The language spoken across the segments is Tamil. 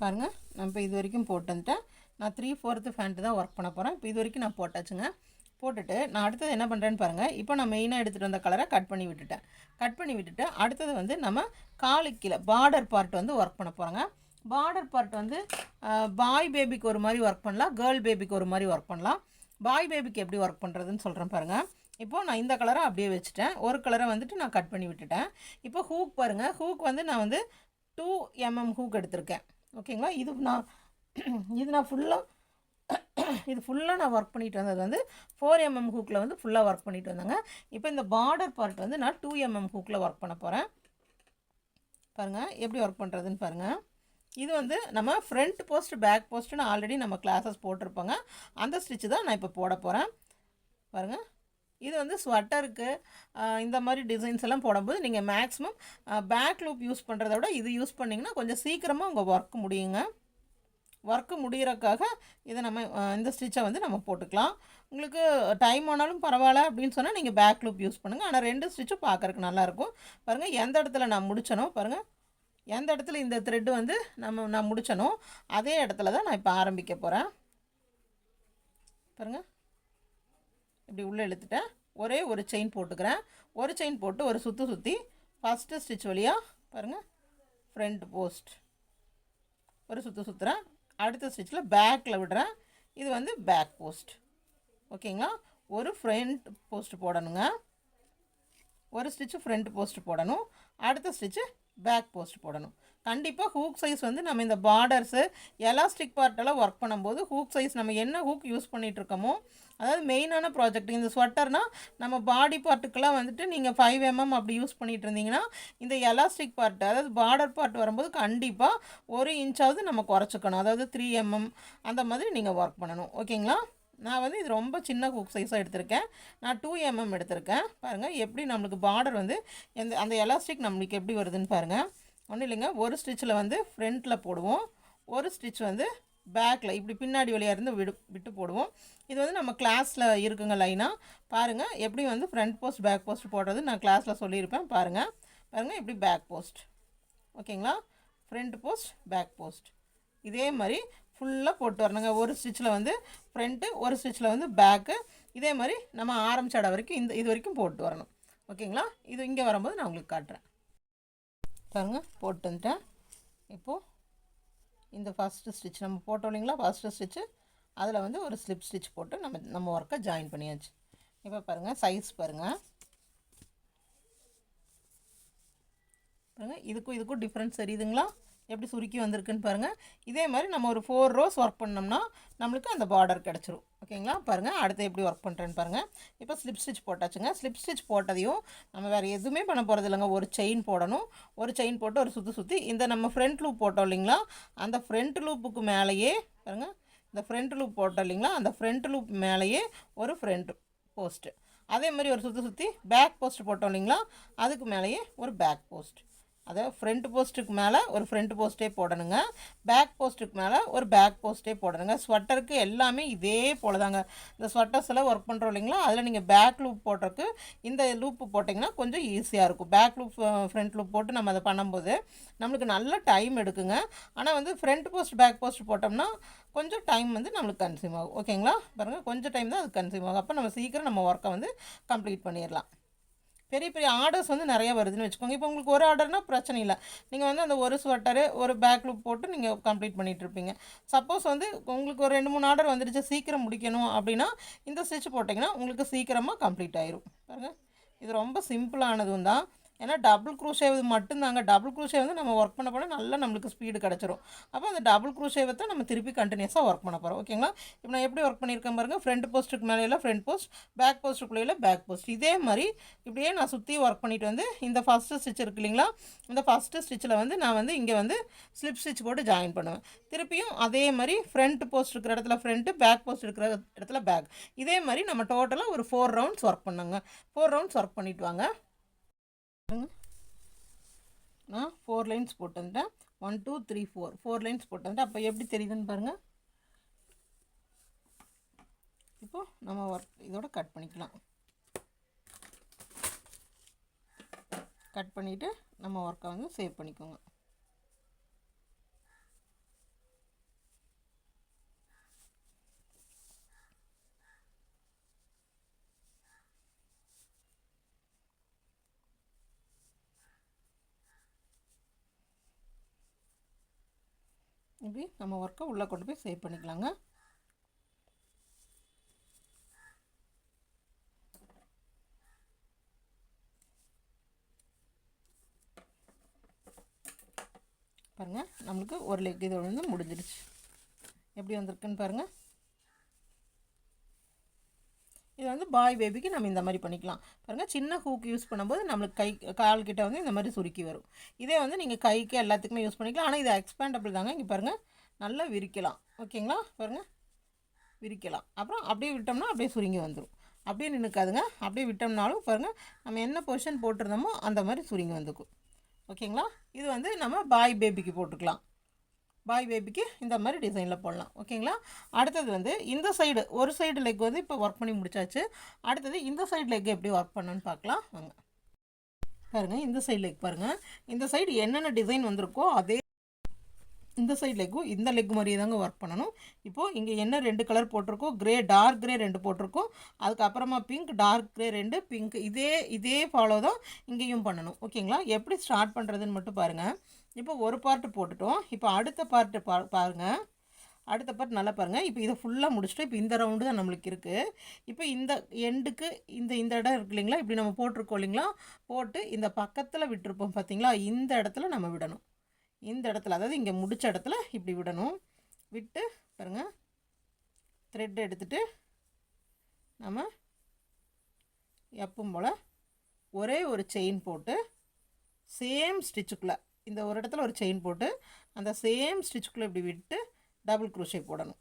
பாருங்கள் நான் இப்போ இது வரைக்கும் போட்டு வந்துட்டேன். நான் 3/4 ஃபேண்ட்டு தான் ஒர்க் பண்ண போகிறேன். இப்போ இது வரைக்கும் நான் போட்டாச்சுங்க. போட்டுட்டு நான் அடுத்தது என்ன பண்ணுறேன்னு பாருங்கள். இப்போ நான் மெயினாக எடுத்துகிட்டு வந்த கலரை கட் பண்ணி விட்டுட்டு அடுத்தது வந்து நம்ம காலுக்கு கீழே பார்டர் பார்ட் வந்து ஒர்க் பண்ண போகிறோங்க. பார்டர் பார்ட் வந்து பாய் பேபிக்கு ஒரு மாதிரி ஒர்க் பண்ணலாம், கேர்ள் பேபிக்கு ஒரு மாதிரி ஒர்க் பண்ணலாம். பாய் பேபிக்கு எப்படி ஒர்க் பண்ணுறதுன்னு சொல்கிறேன் பாருங்கள். இப்போது நான் இந்த கலரை அப்படியே வச்சுட்டேன். ஒரு கலரை வந்துட்டு நான் கட் பண்ணி விட்டுட்டேன். இப்போ ஹூக் பாருங்கள். ஹூக் வந்து நான் வந்து 2 mm ஹூக் எடுத்திருக்கேன். ஓகேங்களா. இது நான் ஃபுல்லாக நான் ஒர்க் பண்ணிட்டு வந்தது வந்து 4 mm ஹூக்கில் வந்து ஃபுல்லாக ஒர்க் பண்ணிட்டு வந்தேங்க. இப்போ இந்த பார்டர் பார்ட் வந்து நான் 2 mm ஹூக்கில் ஒர்க் பண்ண போகிறேன். பாருங்கள் எப்படி ஒர்க் பண்ணுறதுன்னு பாருங்கள். இது வந்து நம்ம ஃப்ரண்ட் போஸ்ட் பேக் போஸ்ட்டுன்னு ஆல்ரெடி நம்ம கிளாஸஸ் போட்டிருப்போங்க. அந்த ஸ்டிச்சு தான் நான் இப்போ போட போகிறேன். பாருங்கள், இது வந்து ஸ்வெட்டருக்கு இந்த மாதிரி டிசைன்ஸ் எல்லாம் போடும்போது நீங்கள் மேக்ஸிமம் பேக் லூப் யூஸ் பண்ணுறத விட இது யூஸ் பண்ணிங்கன்னா கொஞ்சம் சீக்கிரமாக உங்கள் ஒர்க் முடியுங்க. ஒர்க்கு முடிகிறக்காக இதை நம்ம இந்த ஸ்டிச்சை வந்து நம்ம போட்டுக்கலாம். உங்களுக்கு டைம் ஆனாலும் பரவாயில்ல அப்படின்னு சொன்னால் நீங்கள் பேக் லூப் யூஸ் பண்ணுங்கள். ஆனால் 2 ஸ்டிச்சும் பார்க்குறக்கு நல்லாயிருக்கும். பாருங்கள் எந்த இடத்துல நான் முடிச்சனோ, பாருங்கள் எந்த இடத்துல இந்த த்ரெட்டு வந்து நான் முடிச்சனோ அதே இடத்துல தான் நான் இப்போ ஆரம்பிக்க போகிறேன். பாருங்கள் இப்படி உள்ளே இழுத்துட்டேன். ஒரே ஒரு செயின் போட்டுக்கிறேன். ஒரு செயின் போட்டு ஒரு சுற்றி ஃபஸ்ட்டு ஸ்டிச் வழியாக பாருங்கள் ஃப்ரண்ட் போஸ்ட் ஒரு சுற்றுறேன். அடுத்த ஸ்டிச்சில் பேக்கில் விடுறேன். இது வந்து பேக் போஸ்ட். ஓகேங்களா. ஒரு ஃப்ரண்ட் போஸ்ட் போடணுங்க. ஒரு ஸ்டிச்சு ஃப்ரண்ட் போஸ்ட் போடணும். அடுத்த ஸ்டிச்சு பேக் போஸ்ட் போடணும். கண்டிப்பாக ஹூக் சைஸ் வந்து நம்ம இந்த பார்டர்ஸு எலாஸ்டிக் பார்ட்டெல்லாம் ஒர்க் பண்ணும்போது ஹூக் சைஸ் நம்ம என்ன ஹூக் யூஸ் பண்ணிகிட்ருக்கோமோ, அதாவது மெயினான ப்ராஜெக்ட் இந்த ஸ்வெட்டர்னால் நம்ம பாடி பார்ட்டுக்கெல்லாம் வந்துட்டு நீங்கள் 5 mm அப்படி யூஸ் பண்ணிகிட்டு இருந்தீங்கன்னா இந்த எலாஸ்டிக் பார்ட் அதாவது பார்டர் பார்ட் வரும்போது கண்டிப்பாக 1 இன்ச்சாவது நம்ம குறைச்சிக்கணும். அதாவது 3 mm அந்த மாதிரி நீங்கள் ஒர்க் பண்ணணும். ஓகேங்களா. நான் வந்து இது ரொம்ப சின்ன ஹூக் சைஸாக எடுத்திருக்கேன். நான் 2 mm எடுத்திருக்கேன். பாருங்கள் எப்படி நம்மளுக்கு பார்டர் வந்து அந்த எலாஸ்டிக் நம்மளுக்கு எப்படி வருதுன்னு பாருங்கள். ஒன்றும் இல்லைங்க, ஒரு ஸ்டிச்சில் வந்து ஃப்ரண்ட்டில் போடுவோம், ஒரு ஸ்டிச் வந்து பேக்கில் இப்படி பின்னாடி வழியாக இருந்து விட்டு போடுவோம். இது வந்து நம்ம கிளாஸில் இருக்குங்க லைனாக. பாருங்கள் எப்படி வந்து ஃப்ரண்ட் போஸ்ட் பேக் போஸ்ட் போடுறது நான் கிளாஸில் சொல்லியிருப்பேன். பாருங்கள் இப்படி பேக் போஸ்ட். ஓகேங்களா. ஃப்ரண்ட் போஸ்ட் பேக் போஸ்ட் இதே மாதிரி ஃபுல்லாக போட்டு வரணுங்க. ஒரு ஸ்டிச்சில் வந்து ஃப்ரண்ட்டு, ஒரு ஸ்டிச்சில் வந்து பேக்கு. இதே மாதிரி நம்ம ஆரம்பிச்ச இடம் வரைக்கும் இது வரைக்கும் போட்டு வரணும். ஓகேங்களா. இது இங்கே வரும்போது நான் உங்களுக்கு காட்டுறேன். பாருங்கள் போட்டு வந்துட்டேன். இப்போது இந்த ஃபஸ்ட்டு ஸ்டிச் நம்ம போட்டோம் இல்லைங்களா, ஃபஸ்ட்டு ஸ்டிச்சு அதில் வந்து ஒரு ஸ்லிப் ஸ்டிச் போட்டு நம்ம ஒர்க்கை ஜாயின் பண்ணியாச்சு. இப்போ பாருங்கள் சைஸ் பாருங்கள். இதுக்கும் டிஃப்ரென்ஸ் தெரியுதுங்களா, எப்படி சுருக்கி வந்திருக்குன்னு பாருங்கள். இதே மாதிரி நம்ம ஒரு 4 rows ஒர்க் பண்ணோம்னா நம்மளுக்கு அந்த பார்டர் கிடச்சிரும். ஓகேங்களா. பாருங்கள் அடுத்து எப்படி ஒர்க் பண்ணுறேன்னு பாருங்கள். இப்போ ஸ்லிப் ஸ்டிச் போட்டாச்சுங்க. ஸ்லிப் ஸ்டிச் போட்டதையும் நம்ம வேறு எதுவுமே பண்ண போகிறது இல்லைங்க. ஒரு செயின் போடணும். ஒரு செயின் போட்டு ஒரு சுற்றி இந்த நம்ம ஃப்ரண்ட் லூப் போட்டோம் இல்லைங்களா, அந்த ஃப்ரண்ட் லூப்புக்கு மேலேயே பாருங்கள், இந்த ஃப்ரண்ட் லூப் போட்டோம் இல்லைங்களா, அந்த ஃப்ரண்ட் லூப் மேலேயே ஒரு ஃப்ரண்ட் போஸ்ட்டு. அதே மாதிரி ஒரு சுற்றி பேக் போஸ்ட் போட்டோம் இல்லைங்களா, அதுக்கு மேலேயே ஒரு பேக் போஸ்ட். அதாவது ஃப்ரண்ட் போஸ்ட்டுக்கு மேலே ஒரு ஃப்ரண்ட் போஸ்ட்டே போடணுங்க. பேக் போஸ்ட்டுக்கு மேலே ஒரு பேக் போஸ்ட்டே போடணுங்க. ஸ்வெட்டருக்கு எல்லாமே இதே போல் தாங்க. இந்த ஸ்வெட்டர்ஸ் எல்லாம் ஒர்க் பண்ணுறோம் இல்லைங்களா, அதில் நீங்கள் பேக் லூப் போடுறதுக்கு இந்த லூப்பு போட்டிங்கன்னா கொஞ்சம் ஈஸியாக இருக்கும். பேக் லூப் ஃப்ரண்ட் லூப் போட்டு நம்ம அதை பண்ணும்போது நம்மளுக்கு நல்ல டைம் எடுக்குங்க. ஆனால் வந்து ஃப்ரண்ட் போஸ்ட் பேக் போஸ்ட் போட்டோம்னா கொஞ்சம் டைம் வந்து நம்மளுக்கு கன்சியூம் ஆகும். ஓகேங்களா. பாருங்கள் கொஞ்சம் டைம் தான் அது கன்சியூம் ஆகும். அப்போ நம்ம சீக்கிரம் நம்ம ஒர்க்கை வந்து கம்ப்ளீட் பண்ணிடலாம். பெரிய ஆர்டர்ஸ் வந்து நிறைய வருதுன்னு வச்சுக்கோங்க. இப்போ உங்களுக்கு ஒரு ஆர்டர்னால் பிரச்சனை இல்லை. நீங்கள் வந்து அந்த ஒரு ஸ்வெட்டரு ஒரு பேக் லூப் போட்டு நீங்கள் கம்ப்ளீட் பண்ணிகிட்ருப்பீங்க. சப்போஸ் வந்து உங்களுக்கு ஒரு 2-3 ஆர்டர் வந்துடுச்சு, சீக்கிரம் முடிக்கணும் அப்படின்னா இந்த ஸ்டிச் போட்டிங்கன்னா உங்களுக்கு சீக்கிரமாக கம்ப்ளீட் ஆயிரும். பாருங்கள் இது ரொம்ப சிம்பிளானதும் தான். ஏன்னா டபுள் க்ரூஷே மட்டும்தாங்க. டபுள் க்ரூஷே வந்து நம்ம ஒர்க் பண்ண போனால் நல்லா நம்மளுக்கு ஸ்பீடு கிடச்சிரும். அப்போ அந்த டபுள் க்ரூஷேவை தான் நம்ம திருப்பி கண்டினியூஸாக ஒர்க் பண்ண போகிறோம். ஓகேங்களா. இப்போ நான் எப்படி ஒர்க் பண்ணியிருக்கேன் பாருங்கள். ஃப்ரண்ட் போஸ்ட்டுக்கு மேலே ஃப்ரண்ட் போஸ்ட், பேக் போஸ்ட்டுக்குள்ளே பேக் போஸ்ட். இதே மாதிரி இப்படியே நான் சுற்றி ஒர்க் பண்ணிவிட்டு வந்து இந்த ஃபஸ்ட்டு ஸ்டிச் இருக்கு இல்லைங்களா, இந்த ஃபஸ்ட்டு ஸ்டிச்சில் வந்து நான் வந்து இங்கே வந்து ஸ்லிப் ஸ்டிச் போட்டு ஜாயின் பண்ணுவேன். திருப்பியும் அதே மாதிரி ஃப்ரண்ட் போஸ்ட் இருக்கிற இடத்துல ஃப்ரண்ட்டு, பேக் போஸ்ட் இருக்கிற இடத்துல பேக். இதே மாதிரி நம்ம டோட்டலாக ஒரு 4 rounds ஒர்க் பண்ணுங்க. 4 rounds ஒர்க் பண்ணிவிட்டு வாங்க. நான் 4 lines போட்டு வந்துட்டேன். 1 2 3 4 lines போட்டு வந்துட்டேன். அப்போ எப்படி தெரியுதுன்னு பாருங்கள். இப்போது நம்ம ஒர்க் இதோட கட் பண்ணிக்கலாம். கட் பண்ணிவிட்டு நம்ம ஒர்க்கை வந்து சேவ் பண்ணிக்கோங்க. இப்படி நம்ம ஒர்க்கை உள்ளே கொண்டு போய் சேவ் பண்ணிக்கலாங்க. பாருங்கள், நம்மளுக்கு ஒரு லெக் இது வந்து முடிஞ்சிடுச்சு. எப்படி வந்திருக்குன்னு பாருங்கள். இது வந்து பாய் பேபிக்கு நம்ம இந்த மாதிரி பண்ணிக்கலாம். பாருங்கள், சின்ன ஹூக் யூஸ் பண்ணும்போது நம்மளுக்கு கை கால் கிட்ட வந்து இந்த மாதிரி சுருக்கி வரும். இதே வந்து நீங்கள் கைக்கு எல்லாத்துக்குமே யூஸ் பண்ணிக்கலாம். ஆனால் இது எக்ஸ்பேண்டபிள் தாங்க. இங்கே பாருங்கள், நல்லா விரிக்கலாம். ஓகேங்களா? பாருங்கள், விரிக்கலாம். அப்புறம் அப்படியே விட்டோம்னா அப்படியே சுருங்கி வந்துடும். அப்படியே நின்றுக்காதுங்க. அப்படியே விட்டோம்னாலும் பாருங்கள், நம்ம என்ன பொசிஷன் போட்டிருந்தோமோ அந்த மாதிரி சுருங்கி வந்துக்கும். ஓகேங்களா? இது வந்து நம்ம பாய் பேபிக்கு போட்டுக்கலாம். பாய் பேபிக்கு இந்த மாதிரி டிசைனில் போடலாம். ஓகேங்களா? அடுத்தது வந்து இந்த சைடு ஒரு சைடு லெக் வந்து இப்போ ஒர்க் பண்ணி முடிச்சாச்சு. அடுத்தது இந்த சைடு லெக் எப்படி ஒர்க் பண்ணணுன்னு பார்க்கலாம் வாங்க. பாருங்கள், இந்த சைடு லெக் பாருங்கள். இந்த சைடு என்னென்ன டிசைன் வந்திருக்கோ அதே இந்த சைடு லெக்கும் இந்த லெக் மாதிரியே தாங்க ஒர்க் பண்ணணும். இப்போது இங்கே என்ன 2 கலர் போட்டிருக்கோம், க்ரே டார்க் க்ரே 2 போட்டிருக்கோம். அதுக்கப்புறமா பிங்க் டார்க் க்ரே 2 பிங்க் இதே ஃபாலோ தான் இங்கேயும் பண்ணணும். ஓகேங்களா? எப்படி ஸ்டார்ட் பண்ணுறதுன்னு மட்டும் பாருங்கள். இப்போ ஒரு பார்ட்டு போட்டுட்டோம். இப்போ அடுத்த பார்ட்டு பாருங்கள். அடுத்த பார்ட் நல்லா பாருங்கள். இப்போ இதை ஃபுல்லாக முடிச்சுட்டு இப்போ இந்த ரவுண்டு தான் நம்மளுக்கு இருக்குது. இப்போ இந்த எண்டுக்கு இந்த இடம் இருக்கு இல்லைங்களா, இப்படி நம்ம போட்டிருக்கோம் இல்லைங்களா, போட்டு இந்த பக்கத்தில் விட்டுருப்போம் பார்த்தீங்களா, இந்த இடத்துல நம்ம விடணும். இந்த இடத்துல, அதாவது இங்கே முடித்த இடத்துல இப்படி விடணும். விட்டு பாருங்கள், த்ரெட் எடுத்துகிட்டு நம்ம எப்பவும் போல் ஒரே ஒரு செயின் போட்டு சேம் ஸ்டிச்சுக்குள்ளே இந்த ஒரு இடத்துல ஒரு செயின் போட்டு அந்த சேம் ஸ்டிச்சுக்குள்ளே இப்படி விட்டு டபுள் க்ரோஷே போடணும்.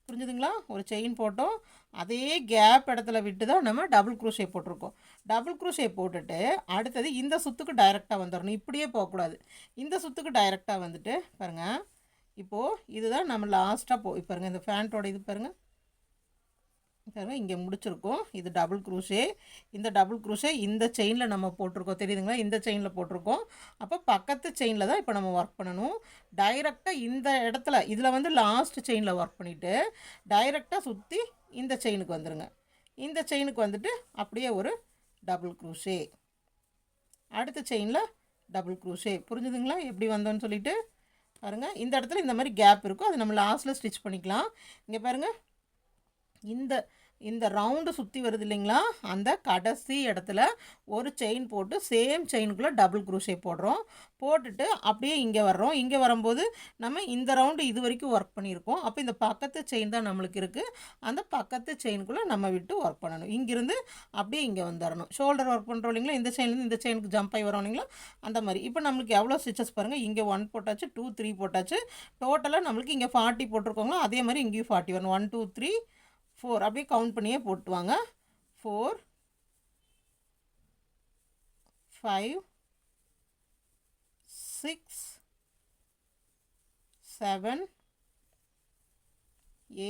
புரிஞ்சுதுங்களா? ஒரு செயின் போட்டோம், அதே கேப் இடத்துல விட்டு தான் நம்ம டபுள் க்ரோஷே போட்டிருக்கோம். டபுள் க்ரோஷே போட்டுட்டு அடுத்தது இந்த சுற்றுக்கு டைரெக்டாக வந்துடணும். இப்படியே போகக்கூடாது. இந்த சுற்றுக்கு டைரெக்டாக வந்துட்டு பாருங்கள், இப்போது இதுதான் நம்ம லாஸ்ட்டாக பாருங்கள், இந்த ஃபேண்ட்டோட இது பாருங்கள், பாருங்கள் இங்கே முடிச்சிருக்கோம். இது டபுள் க்ரூஷே. இந்த டபுள் க்ரூஷே இந்த செயினில் நம்ம போட்டிருக்கோம், தெரியுதுங்களா? இந்த செயினில் போட்டிருக்கோம். அப்போ பக்கத்து செயினில் தான் இப்போ நம்ம ஒர்க் பண்ணணும். டைரெக்டாக இந்த இடத்துல இதில் வந்து லாஸ்ட் செயினில் ஒர்க் பண்ணிவிட்டு டைரெக்டாக சுற்றி இந்த செயினுக்கு வந்துடுங்க. இந்த செயினுக்கு வந்துட்டு அப்படியே ஒரு டபுள் க்ரூஷே, அடுத்த செயினில் டபுள் க்ரூஷே. புரிஞ்சுதுங்களா எப்படி வந்தோன்னு சொல்லிட்டு? பாருங்கள், இந்த இடத்துல இந்த மாதிரி கேப் இருக்கும், அது நம்ம லாஸ்ட்டில் ஸ்டிச் பண்ணிக்கலாம். இங்கே பாருங்கள், இந்த ரவுண்டு சுற்றி வருது இல்லைங்களா, அந்த கடைசி இடத்துல ஒரு செயின் போட்டு சேம் செயினுக்குள்ளே டபுள் க்ரூஷே போடுறோம். போட்டுட்டு அப்படியே இங்கே வர்றோம். இங்கே வரும்போது நம்ம இந்த ரவுண்டு இது வரைக்கும் ஒர்க் பண்ணியிருக்கோம். அப்போ இந்த பக்கத்து செயின் தான் நம்மளுக்கு இருக்குது. அந்த பக்கத்து செயினுக்குள்ளே நம்ம விட்டு ஒர்க் பண்ணணும். இங்கேருந்து அப்படியே இங்கே வந்துடணும். ஷோல்டர் ஒர்க் பண்ணுறோம் இல்லைங்களா, இந்த செயின்லேருந்து இந்த செயினுக்கு ஜம்ப் ஆகி வரோம் இல்லைங்களா, அந்த மாதிரி. இப்போ நம்மளுக்கு எவ்வளோ ஸ்டிச்சஸ் பாருங்கள், இங்கே 1 போட்டாச்சு, 2 3 போட்டாச்சு. டோட்டலாக நம்மளுக்கு இங்கே 40 போட்டிருக்கோங்களா, அதே மாதிரி இங்கேயும் 40 வரணும். 1 2 3 4 அப்படியே கவுண்ட் பண்ணியே போட்டுவாங்க. 4 5 6 7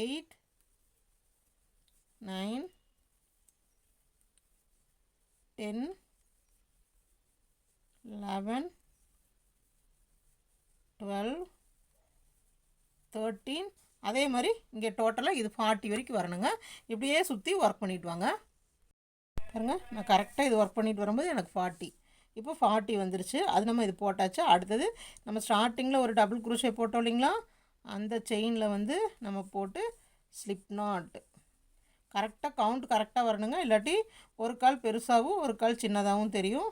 8 9 10 11 12 13. அதே மாதிரி இங்கே டோட்டலாக இது 40 வரைக்கும் வரணுங்க. இப்படியே சுற்றி ஒர்க் பண்ணிட்டு வாங்க. பாருங்கள், நான் கரெக்டாக இது ஒர்க் பண்ணிட்டு வரும்போது எனக்கு 40. இப்போ 40 வந்துருச்சு. அது நம்ம இது போட்டாச்சு. அடுத்தது நம்ம ஸ்டார்டிங்கில் ஒரு டபுள் க்ரூஷே போட்டோம் இல்லைங்களா, அந்த செயினில் வந்து நம்ம போட்டு ஸ்லிப் நாட் கரெக்டாக கவுண்ட் கரெக்டாக வரணுங்க. இல்லாட்டி ஒரு கால் பெருசாகவும் ஒரு கால் சின்னதாகவும் தெரியும்.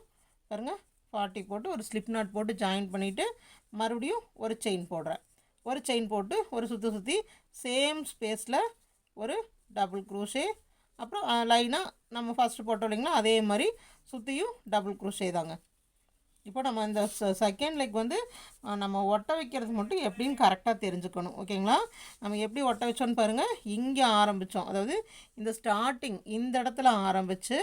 பாருங்கள், 40 போட்டு ஒரு ஸ்லிப் நாட் போட்டு ஜாயின் பண்ணிவிட்டு மறுபடியும் ஒரு செயின் போடுறேன். ஒரு செயின் போட்டு ஒரு சுற்றி சேம் ஸ்பேஸில் ஒரு டபுள் க்ரூஷே. அப்புறம் லைனாக நம்ம ஃபஸ்ட்டு போட்டோம் இல்லைங்களா, அதே மாதிரி சுற்றியும் டபுள் க்ரூஷே தாங்க. இப்போ நம்ம இந்த செகண்ட் லெக் வந்து நம்ம ஒட்ட வைக்கிறது மட்டும் எப்படின்னு கரெக்டாக தெரிஞ்சுக்கணும். ஓகேங்களா? நம்ம எப்படி ஒட்ட வச்சோன்னு பாருங்கள். இங்கே ஆரம்பித்தோம், அதாவது இந்த ஸ்டார்டிங் இந்த இடத்துல ஆரம்பித்து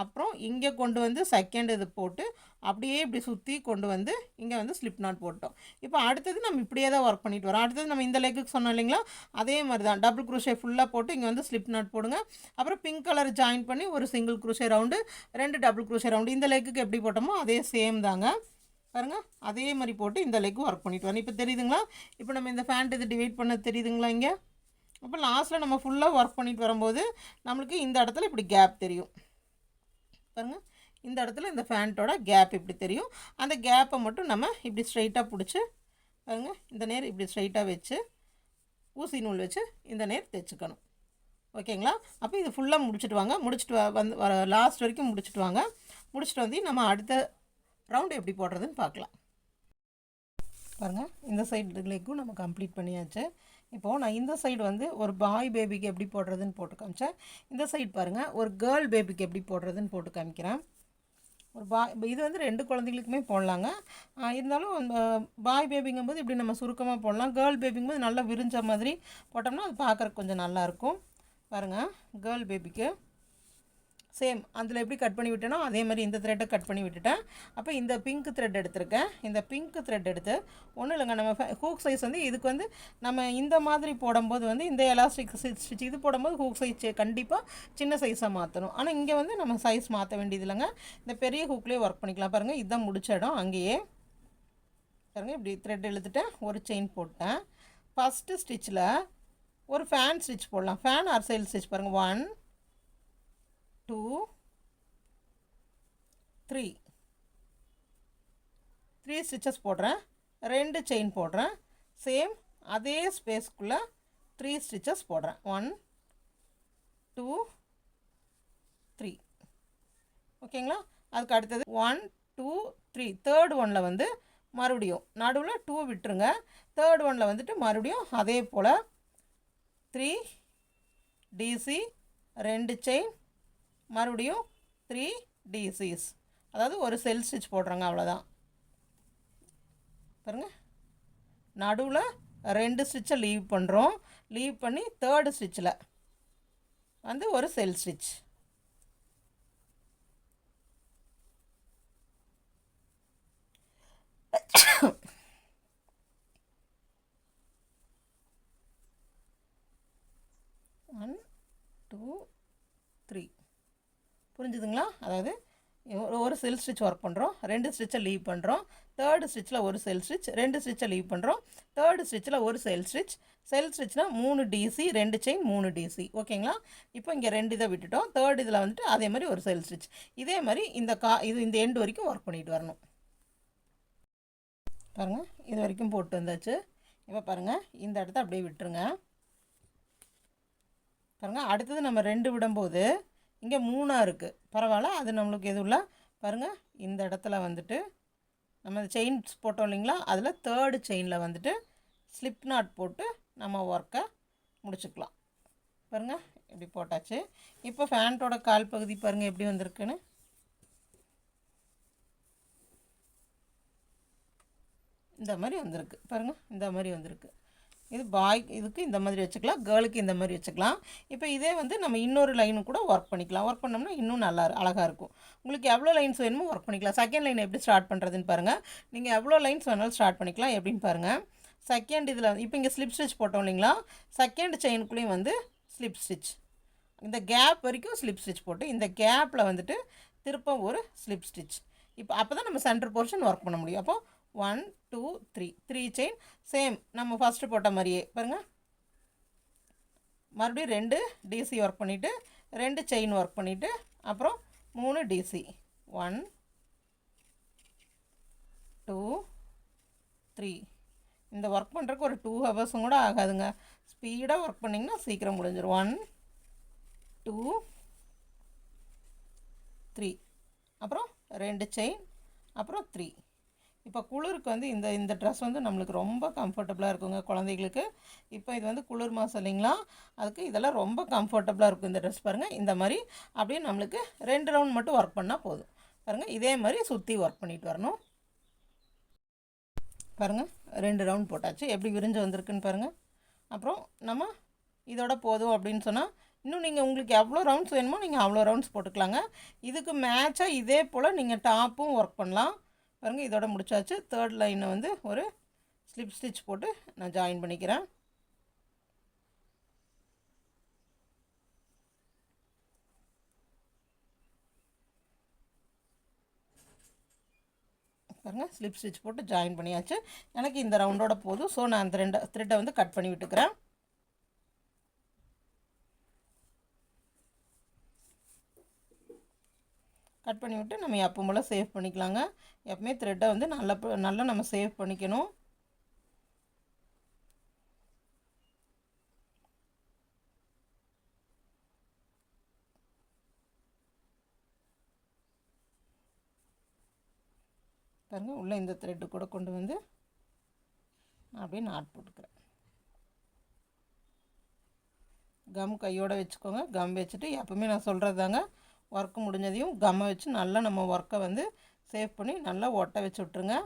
அப்புறம் இங்கே கொண்டு வந்து செகண்ட் இது போட்டு அப்படியே இப்படி சுற்றி கொண்டு வந்து இங்கே வந்து ஸ்லிப் நாட் போட்டோம். இப்போ அடுத்தது நம்ம இப்படியே தான் ஒர்க் பண்ணிட்டு வரோம். அடுத்தது நம்ம இந்த லெக்குக்கு சொன்னோம் இல்லைங்களா, அதே மாதிரி தான் டபுள் க்ரூஷே ஃபுல்லாக போட்டு இங்கே வந்து ஸ்லிப் நாட் போடுங்க. அப்புறம் பிங்க் கலர் ஜாயின் பண்ணி ஒரு single crochet round, 2 double crochet round. இந்த லெக்குக்கு எப்படி போட்டோமோ அதே சேம் தாங்க. பாருங்கள், அதே மாதிரி போட்டு இந்த லெக்கு ஒர்க் பண்ணிட்டு வரணும். இப்போ தெரியுதுங்களா? இப்போ நம்ம இந்த ஃபேண்ட் இது டிவைட் பண்ண தெரியுதுங்களா இங்கே? அப்போ லாஸ்ட்டில் நம்ம ஃபுல்லாக ஒர்க் பண்ணிட்டு வரும்போது நம்மளுக்கு இந்த இடத்துல இப்படி கேப் தெரியும். பாருங்கள், இந்த இடத்துல இந்த ஃபேண்ட்டோட கேப் இப்படி தெரியும். அந்த கேப்பை மட்டும் நம்ம இப்படி ஸ்ட்ரைட்டாக பிடிச்சி பாருங்க இந்த நேர் இப்படி ஸ்ட்ரைட்டாக வச்சு ஊசி நூல் வச்சு இந்த நேர் தைச்சிக்கணும். ஓகேங்களா? அப்போ இது ஃபுல்லாக முடிச்சுட்டு வாங்க. முடிச்சுட்டு வந்து வர லாஸ்ட் வரைக்கும் முடிச்சுட்டு வாங்க. முடிச்சுட்டு வந்து நம்ம அடுத்த ரவுண்டு எப்படி போடுறதுன்னு பார்க்கலாம். பாருங்கள் இந்த சைடு லெக்கும் நம்ம கம்ப்ளீட் பண்ணியாச்சு. இப்போது நான் இந்த சைடு வந்து ஒரு பாய் பேபிக்கு எப்படி போடுறதுன்னு போட்டு காமிச்சேன். இந்த சைடு பாருங்கள் ஒரு கேர்ள் பேபிக்கு எப்படி போடுறதுன்னு போட்டு காமிக்கிறேன். ஒரு இது வந்து 2 குழந்தைங்களுக்குமே போடலாங்க. இருந்தாலும் பாய் பேபிங்கும்போது இப்படி நம்ம சுருக்கமாக போடலாம். கேர்ள் பேபிங்கும்போது நல்லா விரிஞ்ச மாதிரி போட்டோம்னா அது பார்க்குறக்கு கொஞ்சம் நல்லாயிருக்கும். பாருங்கள் கேர்ள் பேபிக்கு சேம் அதில் எப்படி கட் பண்ணி விட்டேனோ அதே மாதிரி இந்த த்ரெட்டை கட் பண்ணி விட்டுட்டேன். அப்போ இந்த பிங்க் த்ரெட் எடுத்திருக்கேன். இந்த பிங்க் த்ரெட் எடுத்து ஒன்றும் இல்லைங்க, நம்ம ஹூக் சைஸ் வந்து இதுக்கு வந்து நம்ம இந்த மாதிரி போடும்போது வந்து இந்த எலாஸ்டிக் ஸ்டிச் இது போடும்போது ஹூக் சைஸ் கண்டிப்பாக சின்ன சைஸாக மாற்றணும். ஆனால் இங்கே வந்து நம்ம சைஸ் மாற்ற வேண்டியது இல்லைங்க. இந்த பெரிய ஹூக்லேயே ஒர்க் பண்ணிக்கலாம். பாருங்கள் இதுதான் முடிச்ச இடம். அங்கேயே பாருங்கள் இப்படி த்ரெட் இழுத்துட்டேன், ஒரு செயின் போட்டேன். ஃபஸ்ட்டு ஸ்டிச்சில் ஒரு ஃபேன் ஸ்டிச் போடலாம். ஃபேன் ஆர் சைல் ஸ்டிச் பாருங்கள். 1 2 3 ஸ்டிச்சஸ் போடுறேன். 2 செயின் போடுறேன். சேம் அதே ஸ்பேஸ்க்குள்ளே 3 ஸ்டிச்சஸ் போடுறேன். 1 2 3. ஓகேங்களா? அதுக்கு அடுத்தது 1 2 3 தேர்ட் ஒன்னில் வந்து மறுபடியும் நடுவில் 2 விட்டுருங்க. தேர்ட் ஒன்னில் வந்துட்டு மறுபடியும் அதே போல் 3 டிசி 2 செயின் மறுபடியும் 3 டிசிஸ், அதாவது ஒரு செல் ஸ்டிச் போடுறோங்க, அவ்வளோதான். பாருங்கள் நடுவில் 2 ஸ்டிச்சை லீவ் பண்ணுறோம். லீவ் பண்ணி தேர்டு ஸ்டிச்சில் வந்து ஒரு செல் ஸ்டிச். ஒன் 2 3 புரிஞ்சுதுங்களா? அதாவது ஒரு செல் ஸ்டிச் ஒர்க் பண்ணுறோம், 2 ஸ்டிச்சை லீவ் பண்ணுறோம். தேர்டு ஸ்டிச்சில் ஒரு செல் ஸ்டிச், 2 ஸ்டிச்சை லீவ் பண்ணுறோம். தேர்டு ஸ்டிச்சில் ஒரு செல் ஸ்டிச். செல் ஸ்டிச்னால் 3 டிசி 2 செயின் 3 டிசி. ஓகேங்களா? இப்போ இங்கே 2 இதை விட்டுட்டோம். தேர்டு இதில் வந்துட்டு அதே மாதிரி ஒரு செல் ஸ்டிச். இதே மாதிரி இந்த எண்டு வரைக்கும் ஒர்க் பண்ணிட்டு வரணும். பாருங்கள் இது வரைக்கும் போட்டு வந்தாச்சு. இப்போ பாருங்கள் இந்த இடத்த அப்படியே விட்டுருங்க. பாருங்கள் அடுத்தது நம்ம 2 விடும்போது இங்கே 3 இருக்குது. பரவாயில்ல, அது நம்மளுக்கு எதுவும் இல்லை. பாருங்கள் இந்த இடத்துல வந்துட்டு நம்ம செயின்ஸ் போட்டோம் இல்லைங்களா, அதில் தேர்டு செயினில் வந்துட்டு ஸ்லிப் நாட் போட்டு நம்ம ஒர்க்கை முடிச்சுக்கலாம். பாருங்கள் இப்படி போட்டாச்சு. இப்போ ஃபேண்ட்டோட கால் பகுதி பாருங்கள் எப்படி வந்திருக்குன்னு. இந்த மாதிரி வந்திருக்கு பாருங்கள், இந்த மாதிரி வந்திருக்கு. இது பாய் இதுக்கு இந்த மாதிரி வச்சுக்கலாம், கேர்ளுக்கு இந்த மாதிரி வச்சுக்கலாம். இப்போ இதே வந்து நம்ம இன்னொரு லைனு கூட ஒர்க் பண்ணிக்கலாம். ஒர்க் பண்ணோம்னா இன்னும் நல்லா அழகாக இருக்கும். உங்களுக்கு எவ்வளோ லைன்ஸ் வேணுமோ ஒர்க் பண்ணிக்கலாம். செகண்ட் லைன் எப்படி ஸ்டார்ட் பண்ணுறதுன்னு பாருங்கள். நீங்கள் எவ்வளோ லைன்ஸ் வேணாலும் ஸ்டார்ட் பண்ணிக்கலாம். எப்படின்னு பாருங்கள். செகண்ட் இதில் இப்போ இங்கே ஸ்லிப் ஸ்டிச் போட்டோம் இல்லைங்களா, செகண்ட் செயினுக்குள்ளேயும் வந்து ஸ்லிப் ஸ்டிச், இந்த கேப் வரைக்கும் ஸ்லிப் ஸ்டிச் போட்டு இந்த கேப்பில் வந்துட்டு திரும்ப ஒரு ஸ்லிப் ஸ்டிச். இப்போ அப்போ தான் நம்ம சென்டர் போர்ஷன் ஒர்க் பண்ண முடியும். அப்போது 1 2 3 செயின் சேம் நம்ம ஃபஸ்ட்டு போட்ட மாதிரியே பாருங்கள். மறுபடியும் 2 டிசி ஒர்க் பண்ணிவிட்டு 2 செயின் ஒர்க் பண்ணிவிட்டு அப்புறம் 3 டிசி 1 2 3. இந்த ஒர்க் பண்ணுறதுக்கு ஒரு 2 ஹவர்ஸும் கூட ஆகாதுங்க. ஸ்பீடாக ஒர்க் பண்ணிங்கன்னா சீக்கிரம் முடிஞ்சிடும். 1 2 3 அப்புறம் 2 செயின் அப்புறம் 3. இப்போ குளிருக்கு வந்து இந்த ட்ரெஸ் வந்து நம்மளுக்கு ரொம்ப கம்ஃபர்டபுளாக இருக்குங்க குழந்தைகளுக்கு. இப்போ இது வந்து குளிர் மாதம் இல்லைங்களா, அதுக்கு இதெல்லாம் ரொம்ப கம்ஃபர்டபுளாக இருக்கும் இந்த ட்ரெஸ். பாருங்கள் இந்த மாதிரி அப்படியே நம்மளுக்கு 2 ரவுண்ட் மட்டும் ஒர்க் பண்ணால் போதும். பாருங்கள் இதே மாதிரி சுற்றி ஒர்க் பண்ணிட்டு வரணும். பாருங்கள் 2 ரவுண்ட் போட்டாச்சு, எப்படி விரிஞ்சு வந்திருக்குன்னு பாருங்கள். அப்புறம் நம்ம இதோட போதும் அப்படின்னு சொன்னால் இன்னும் நீங்கள் உங்களுக்கு எவ்வளோ ரவுண்ட்ஸ் வேணுமோ நீங்கள் அவ்வளோ ரவுண்ட்ஸ் போட்டுக்கலாங்க. இதுக்கு மேட்சாக இதே போல் நீங்கள் டாப்பும் ஒர்க் பண்ணலாம். பாருங்கள் இதோட முடிச்சாச்சு. தேர்ட் லைனை வந்து ஒரு ஸ்லிப் ஸ்டிச் போட்டு நான் ஜாயின் பண்ணிக்கிறேன். பாருங்கள் ஸ்லிப் ஸ்டிச் போட்டு ஜாயின் பண்ணியாச்சு. எனக்கு இந்த ரவுண்டோட போதும். ஸோ நான் அந்த 2 த்ரெட்டை வந்து கட் பண்ணி விட்டுக்கிறேன். கட் பண்ணி விட்டு நம்ம எப்பவும் போல் சேவ் பண்ணிக்கலாங்க. எப்பவுமே த்ரெட்டை வந்து நல்லா நம்ம சேவ் பண்ணிக்கணும். பாருங்கள், உள்ளே இந்த த்ரெட்டு கூட கொண்டு வந்து அப்படியே நாட் போட்டுக்கிறேன். கம் கையோடு வச்சுக்கோங்க. கம் வச்சுட்டு எப்பவுமே நான் சொல்கிறது தாங்க, ஒர்க்கு முடிஞ்சதையும் கம்மை வச்சு நல்லா நம்ம ஒர்க்கை வந்து சேவ் பண்ணி நல்லா ஒட்ட வச்சு விட்ருங்க.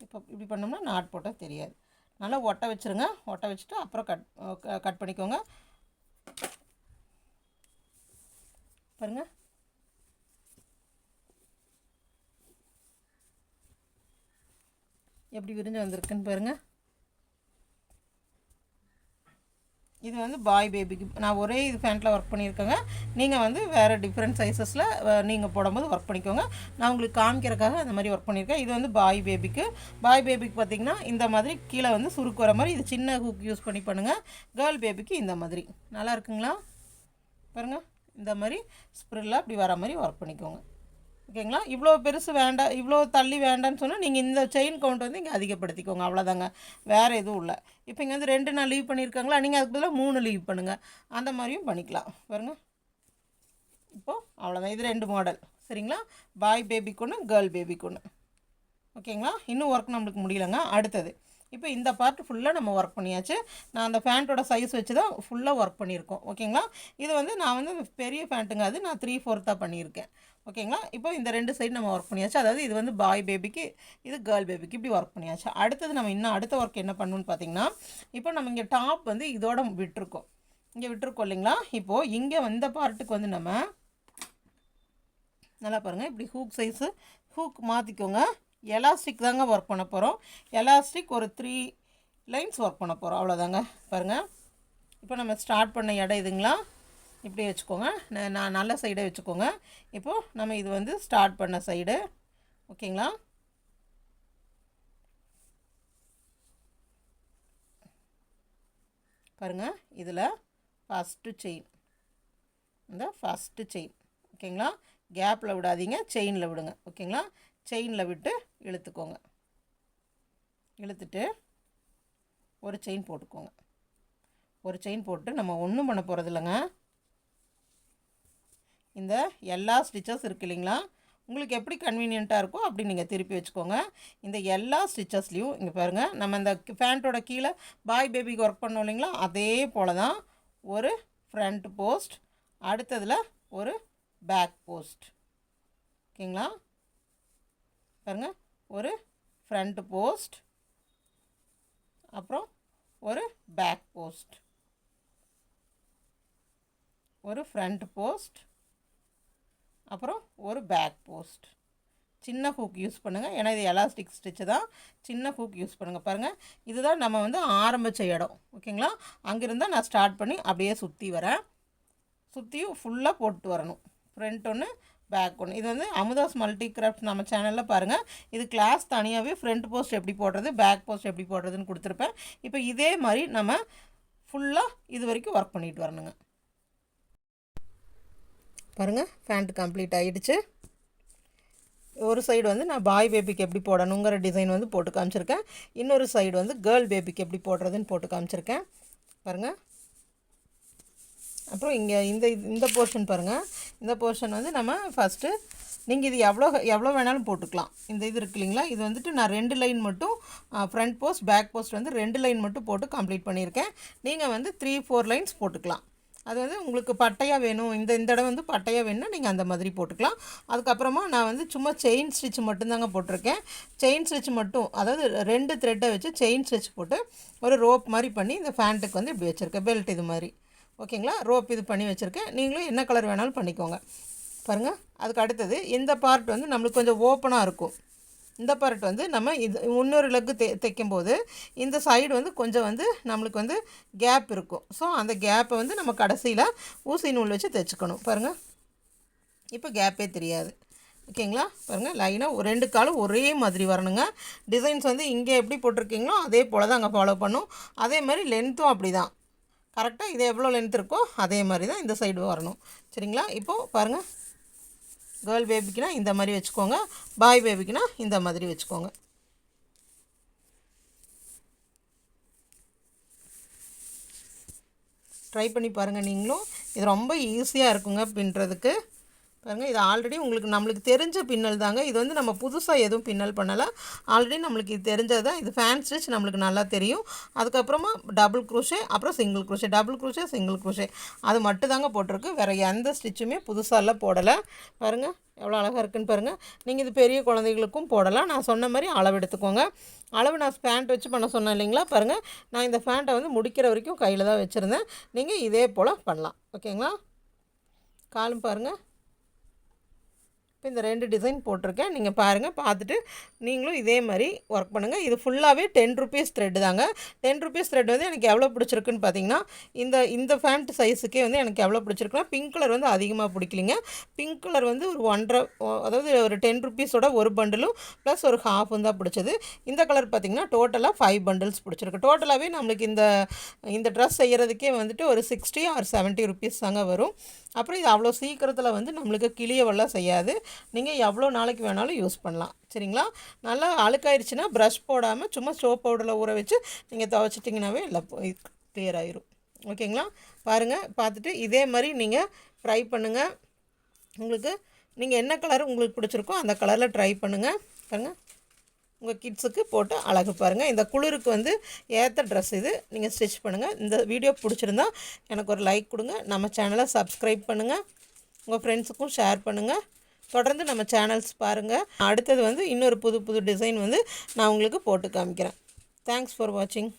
இப்போ இப்படி பண்ணோம்னா நாட் போட்டால் தெரியாது. நல்லா ஒட்ட வச்சுருங்க. ஒட்ட வச்சுட்டு அப்புறம் கட் பண்ணிக்கோங்க. பாருங்கள், எப்படி விரிஞ்சு வந்திருக்குன்னு பாருங்கள். இது வந்து பாய் பேபிக்கு நான் ஒரே இது ஃபேண்ட்டில் ஒர்க் பண்ணியிருக்கேங்க. நீங்கள் வந்து வேறு டிஃப்ரெண்ட் சைஸஸில் நீங்கள் போடும்போது ஒர்க் பண்ணிக்கோங்க. நான் உங்களுக்கு காமிக்கிறக்காக அந்த மாதிரி ஒர்க் பண்ணியிருக்கேன். இது வந்து பாய் பேபிக்கு பார்த்திங்கன்னா இந்த மாதிரி கீழே வந்து சுருக்கு வர மாதிரி இது சின்ன ஹூக் யூஸ் பண்ணி பண்ணுங்கள். கேர்ள் பேபிக்கு இந்த மாதிரி நல்லா இருக்குங்களா? பாருங்கள், இந்த மாதிரி ஸ்ப்ரில்லாக இப்படி வர மாதிரி ஒர்க் பண்ணிக்கோங்க. ஓகேங்களா? இவ்வளோ பெருசு வேண்டாம், இவ்வளோ தள்ளி வேண்டான்னு சொன்னால் நீங்கள் இந்த செயின் கவுண்ட் வந்து இங்கே அதிகப்படுத்திக்கோங்க. அவ்வளோதாங்க, வேறு எதுவும் இல்லை. இப்போ இங்கே வந்து 2 நான் லீவ் பண்ணியிருக்காங்களா, நீங்கள் அதுக்கு பதிலாக 3 லீவ் பண்ணுங்கள். அந்த மாதிரியும் பண்ணிக்கலாம். பாருங்கள், இப்போது அவ்வளோதான். இது 2 மாடல். சரிங்களா? பாய் பேபிக்கு ஒன்று, கேர்ள் பேபிக்கு ஒன்று. ஓகேங்களா? இன்னும் ஒர்க் நம்மளுக்கு முடியலைங்க. அடுத்தது இப்போ இந்த பார்ட் ஃபுல்லாக நம்ம ஒர்க் பண்ணியாச்சு. நான் அந்த பேண்ட்டோட சைஸ் வச்சு தான் ஃபுல்லாக ஒர்க் பண்ணியிருக்கோம். ஓகேங்களா? இது வந்து நான் வந்து பெரிய பேண்ட்டுங்க, அது நான் 3/4 பண்ணியிருக்கேன். ஓகேங்களா? இப்போ இந்த 2 சைடு நம்ம ஒர்க் பண்ணியாச்சு. அதாவது இது வந்து பாய் பேபிக்கு, இது கேர்ள் பேபிக்கு, இப்படி ஒர்க் பண்ணியாச்சு. அடுத்தது நம்ம இன்னும் அடுத்த ஒர்க் என்ன பண்ணணும்னு பார்த்தீங்கன்னா, இப்போ நம்ம இங்கே டாப் வந்து இதோட விட்டுருக்கோம், இங்கே விட்டுருக்கோம் இல்லைங்களா? இப்போது இங்கே வந்த பார்ட்டுக்கு வந்து நம்ம நல்லா பாருங்கள், இப்படி ஹூக் சைஸு ஹூக் மாற்றிக்கோங்க. எலாஸ்டிக் தாங்க ஒர்க் பண்ண போகிறோம். எலாஸ்டிக் ஒரு 3 லைன்ஸ் ஒர்க் பண்ண போகிறோம். அவ்வளோதாங்க. பாருங்கள், இப்போ நம்ம ஸ்டார்ட் பண்ண இடம் இதுங்களா, இப்படி வச்சுக்கோங்க. நான் நல்ல சைடே வச்சுக்கோங்க. இப்போது நம்ம இது வந்து ஸ்டார்ட் பண்ண சைடு. ஓகேங்களா? பாருங்கள், இதில் ஃபஸ்ட்டு செயின், இந்த ஃபஸ்ட்டு செயின். ஓகேங்களா? கேப்பில் விடாதீங்க, செயினில் விடுங்க. ஓகேங்களா? செயினில் விட்டு இழுத்துக்கோங்க. இழுத்துட்டு ஒரு செயின் போட்டுக்கோங்க. ஒரு செயின் போட்டு நம்ம ஒன்றும் பண்ண போகிறது இல்லைங்க. இந்த எல்லா ஸ்டிச்சஸ் இருக்குது இல்லைங்களா, உங்களுக்கு எப்படி கன்வீனியண்ட்டாக இருக்கோ அப்படி நீங்கள் திருப்பி வச்சுக்கோங்க. இந்த எல்லா ஸ்டிச்சஸ்லேயும் இங்கே பாருங்கள், நம்ம இந்த பேண்ட்டோட கீழே பாய் பேபிக்கு ஒர்க் பண்ணோம் இல்லைங்களா, அதே போல் தான் ஒரு ஃப்ரண்ட் போஸ்ட், அடுத்ததில் ஒரு பேக் போஸ்ட். ஓகேங்களா? பாருங்கள், ஒரு ஃப்ரண்ட் போஸ்ட், அப்புறம் ஒரு பேக் போஸ்ட், ஒரு ஃப்ரண்ட் போஸ்ட், அப்புறம் ஒரு பேக் போஸ்ட். சின்ன ஹூக் யூஸ் பண்ணுங்கள், ஏன்னா இது எலாஸ்டிக் ஸ்டிச்சு தான். சின்ன ஹூக் யூஸ் பண்ணுங்கள். பாருங்கள், இதுதான் நம்ம வந்து ஆரம்பித்த இடம். ஓகேங்களா? அங்கேருந்தால் நான் ஸ்டார்ட் பண்ணி அப்படியே சுற்றி வரேன். சுற்றியும் ஃபுல்லாக போட்டு வரணும். ஃப்ரண்ட் ஒன்று, பேக் ஒன்று. இது வந்து அமுதாஸ் மல்டி கிராஃப்ட் நம்ம சேனலில் பாருங்கள். இது கிளாஸ் தனியாகவே ஃப்ரண்ட் போஸ்ட் எப்படி போடுறது, பேக் போஸ்ட் எப்படி போடுறதுன்னு கொடுத்துருப்பேன். இப்போ இதே மாதிரி நம்ம ஃபுல்லாக இது வரைக்கும் ஒர்க் பண்ணிட்டு வரணுங்க. பாருங்கள், பேண்ட் கம்ப்ளீட் ஆகிடுச்சு. ஒரு சைடு வந்து நான் பாய் பேபிக்கு எப்படி போடணுங்கிற டிசைன் வந்து போட்டு காமிச்சிருக்கேன். இன்னொரு சைடு வந்து கேர்ள் பேபிக்கு எப்படி போடுறதுன்னு போட்டு காமிச்சிருக்கேன். பாருங்கள், அப்புறம் இங்கே இந்த போர்ஷன் பாருங்கள். இந்த போர்ஷன் வந்து நம்ம ஃபஸ்ட்டு நீங்கள் இது எவ்வளோ வேணாலும் போட்டுக்கலாம். இந்த இது இருக்கு இல்லைங்களா, இது வந்துட்டு நான் 2 லைன் மட்டும் ஃப்ரண்ட் போஸ்ட் பேக் போஸ்ட் வந்து 2 லைன் மட்டும் போட்டு கம்ப்ளீட் பண்ணியிருக்கேன். நீங்கள் வந்து 3-4 லைன்ஸ் போட்டுக்கலாம். அது வந்து உங்களுக்கு பட்டையாக வேணும், இந்த இடம் வந்து பட்டையாக வேணும்னா நீங்கள் அந்த மாதிரி போட்டுக்கலாம். அதுக்கப்புறமா நான் வந்து சும்மா செயின் ஸ்டிச் மட்டும்தாங்க போட்டிருக்கேன். செயின் ஸ்டிச் மட்டும், அதாவது 2 த்ரெட்டை வச்சு செயின் ஸ்டிச் போட்டு ஒரு ரோப் மாதிரி பண்ணி இந்த ஃபேண்ட்டுக்கு வந்து இப்படி வச்சுருக்கேன். பெல்ட் இது மாதிரி. ஓகேங்களா? ரோப் இது பண்ணி வச்சுருக்கேன். நீங்களும் என்ன கலர் வேணாலும் பண்ணிக்கோங்க. பாருங்கள், அதுக்கு அடுத்தது இந்த பார்ட் வந்து நம்மளுக்கு கொஞ்சம் ஓப்பனாக இருக்கும். இந்த பார்ட் வந்து நம்ம இது இன்னொரு லெக்கு தைக்கும்போது இந்த சைடு வந்து கொஞ்சம் வந்து நம்மளுக்கு வந்து கேப் இருக்கும். ஸோ அந்த கேப்பை வந்து நம்ம கடைசியில் ஊசி நூல் வச்சு தைச்சிக்கணும். பாருங்கள், இப்போ கேப்பே தெரியாது. ஓகேங்களா? பாருங்கள், லைனாக 2 காலும் ஒரே மாதிரி வரணுங்க. டிசைன்ஸ் வந்து இங்கே எப்படி போட்டிருக்கீங்களோ அதே போல் தான் அங்கே ஃபாலோ பண்ணும். அதே மாதிரி லென்த்தும் அப்படி தான். கரெக்டாக இது எவ்வளோ லென்த் இருக்கோ அதே மாதிரி தான் இந்த சைடு வரணும். சரிங்களா? இப்போது பாருங்கள், கேர்ள் பேபிக்குனா இந்த மாதிரி வச்சுக்கோங்க, பாய் பேபிக்குனா இந்த மாதிரி வச்சுக்கோங்க. ட்ரை பண்ணி பாருங்கள் நீங்களும். இது ரொம்ப ஈஸியாக இருக்குங்க பின்னுறதுக்கு. பாருங்கள், இது ஆல்ரெடி நம்மளுக்கு தெரிஞ்ச பின்னல் தாங்க. இது வந்து நம்ம புதுசாக எதுவும் பின்னல் பண்ணலை. ஆல்ரெடி நம்மளுக்கு இது தெரிஞ்சது தான். இது ஃபேன் ஸ்டிச் நம்மளுக்கு நல்லா தெரியும். அதுக்கப்புறமா டபுள் க்ரோஷே, அப்புறம் single crochet, double crochet, single crochet, அது மட்டும் தாங்க போட்டிருக்கு. வேறு எந்த ஸ்டிச்சுமே புதுசாலாம் போடலை. பாருங்கள் எவ்வளோ அழகாக இருக்குன்னு பாருங்கள். நீங்கள் இது பெரிய குழந்தைகளுக்கும் போடலாம். நான் சொன்ன மாதிரி அளவு எடுத்துக்கோங்க. அளவு நான் ஃபேண்ட் வச்சு பண்ண சொன்னேன் இல்லைங்களா? பாருங்கள், நான் இந்த ஃபேண்ட்டை வந்து முடிக்கிற வரைக்கும் கையில் தான் வச்சுருந்தேன். நீங்கள் இதே போல் பண்ணலாம். ஓகேங்களா? காலும் பாருங்கள். இப்போ இந்த 2 டிசைன் போட்டிருக்கேன். நீங்கள் பாருங்கள், பார்த்துட்டு நீங்களும் இதே மாதிரி ஒர்க் பண்ணுங்கள். இது ஃபுல்லாகவே 10 ருபீஸ் த்ரெட்டு தாங்க. 10 ருபீஸ் த்ரெட் வந்து எனக்கு எவ்வளோ பிடிச்சிருக்குன்னு பார்த்தீங்கன்னா, இந்த ஃபேண்ட் சைஸுக்கே வந்து எனக்கு எவ்வளோ பிடிச்சிருக்குன்னா, பிங்க் கலர் வந்து அதிகமாக பிடிக்கலிங்க. பிங்க் கலர் வந்து ஒரு 1.5, அதாவது ஒரு 10 ருபீஸோட ஒரு பண்டிலும் ப்ளஸ் ஒரு ஹாஃபும் தான் பிடிச்சது. இந்த கலர் பார்த்திங்கன்னா டோட்டலாக 5 பண்டில்ஸ் பிடிச்சிருக்கு. டோட்டலாகவே நம்மளுக்கு இந்த ட்ரெஸ் செய்கிறதுக்கே வந்துட்டு ஒரு 60 ஆர் 70 ருபீஸ் தாங்க வரும். அப்புறம் இது அவ்வளோ சீக்கிரத்தில் வந்து நம்மளுக்கு கிளியவெல்லாம் செய்யாது. நீங்கள் எவ்வளோ நாளைக்கு வேணாலும் யூஸ் பண்ணலாம். சரிங்களா? நல்லா அழுக்காயிருச்சுன்னா ப்ரஷ் போடாமல் சும்மா சோப் பவுடரில் ஊற வச்சு நீங்கள் துவைச்சிட்டிங்கனாவே எல்லாம் கிளியர் ஆயிரும். ஓகேங்களா? பாருங்கள், பார்த்துட்டு இதே மாதிரி நீங்கள் ட்ரை பண்ணுங்கள். நீங்கள் என்ன கலர் உங்களுக்கு பிடிச்சிருக்கோ அந்த கலரில் ட்ரை பண்ணுங்கள். பாருங்கள், உங்கள் கிட்ஸுக்கு போட்டு அழகு பாருங்கள். இந்த குளிருக்கு வந்து ஏற்ற ட்ரெஸ் இது. நீங்கள் ஸ்டிச் பண்ணுங்கள். இந்த வீடியோ பிடிச்சிருந்தா எனக்கு ஒரு லைக் கொடுங்க. நம்ம சேனலை சப்ஸ்கிரைப் பண்ணுங்கள். உங்கள் ஃப்ரெண்ட்ஸுக்கும் ஷேர் பண்ணுங்கள். தொடர்ந்து நம்ம சேனல்ஸ் பாருங்கள். அடுத்தது வந்து இன்னொரு புது டிசைன் வந்து நான் உங்களுக்கு போட்டு காமிக்கிறேன். தேங்க்ஸ் ஃபார் வாட்சிங்.